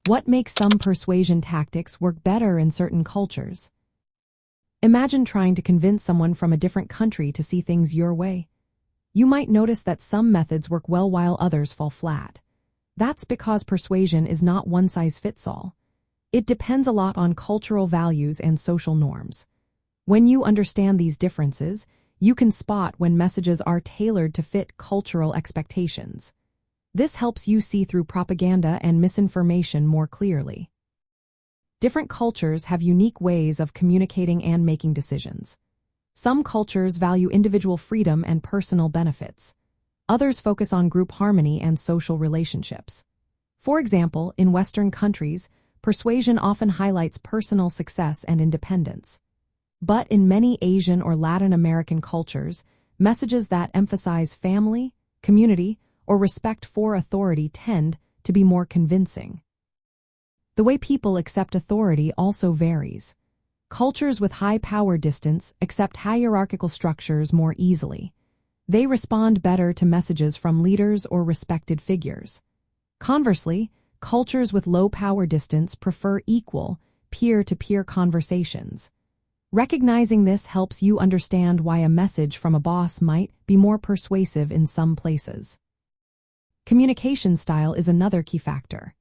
What makes some persuasion tactics work better in certain cultures? Imagine trying to convince someone from a different country to see things your way. You might notice that some methods work well while others fall flat. That's because persuasion is not one-size-fits-all. It depends a lot on cultural values and social norms. When you understand these differences, you can spot when messages are tailored to fit cultural expectations. This helps you see through propaganda and misinformation more clearly. Different cultures have unique ways of communicating and making decisions. Some cultures value individual freedom and personal benefits. Others focus on group harmony and social relationships. For example, in Western countries, persuasion often highlights personal success and independence. But in many Asian or Latin American cultures, messages that emphasize family, community, or respect for authority tend to be more convincing. The way people accept authority also varies. Cultures with high power distance accept hierarchical structures more easily. They respond better to messages from leaders or respected figures. Conversely, cultures with low power distance prefer equal, peer-to-peer conversations. Recognizing this helps you understand why a message from a boss might be more persuasive in some places. Communication style is another key factor.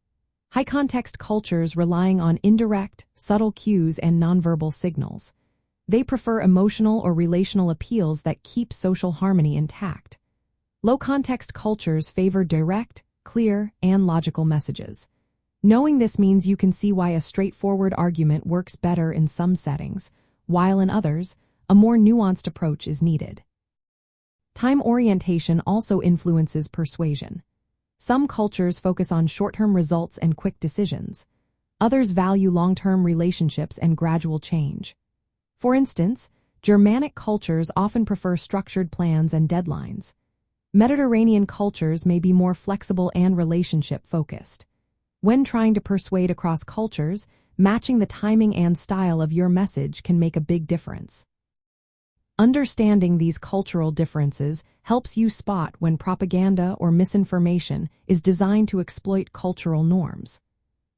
High-context cultures relying on indirect, subtle cues and nonverbal signals. They prefer emotional or relational appeals that keep social harmony intact. Low-context cultures favor direct, clear, and logical messages. Knowing this means you can see why a straightforward argument works better in some settings, while in others, a more nuanced approach is needed. Time orientation also influences persuasion. Some cultures focus on short-term results and quick decisions. Others value long-term relationships and gradual change. For instance, Germanic cultures often prefer structured plans and deadlines. Mediterranean cultures may be more flexible and relationship-focused. When trying to persuade across cultures, matching the timing and style of your message can make a big difference. Understanding these cultural differences helps you spot when propaganda or misinformation is designed to exploit cultural norms.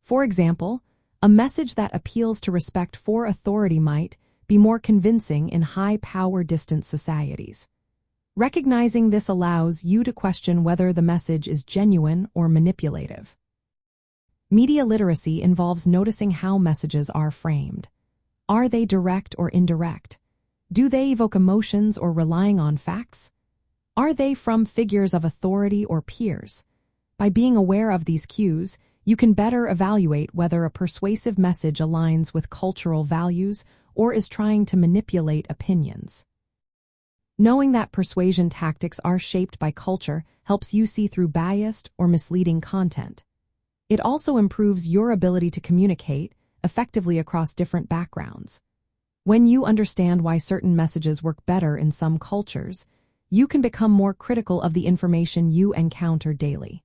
For example, a message that appeals to respect for authority might be more convincing in high-power distant societies. Recognizing this allows you to question whether the message is genuine or manipulative. Media literacy involves noticing how messages are framed. Are they direct or indirect? Do they evoke emotions or relying on facts? Are they from figures of authority or peers? By being aware of these cues, you can better evaluate whether a persuasive message aligns with cultural values or is trying to manipulate opinions. Knowing that persuasion tactics are shaped by culture helps you see through biased or misleading content. It also improves your ability to communicate effectively across different backgrounds. When you understand why certain messages work better in some cultures, you can become more critical of the information you encounter daily.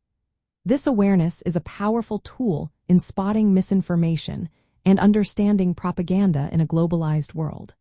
This awareness is a powerful tool in spotting misinformation and understanding propaganda in a globalized world.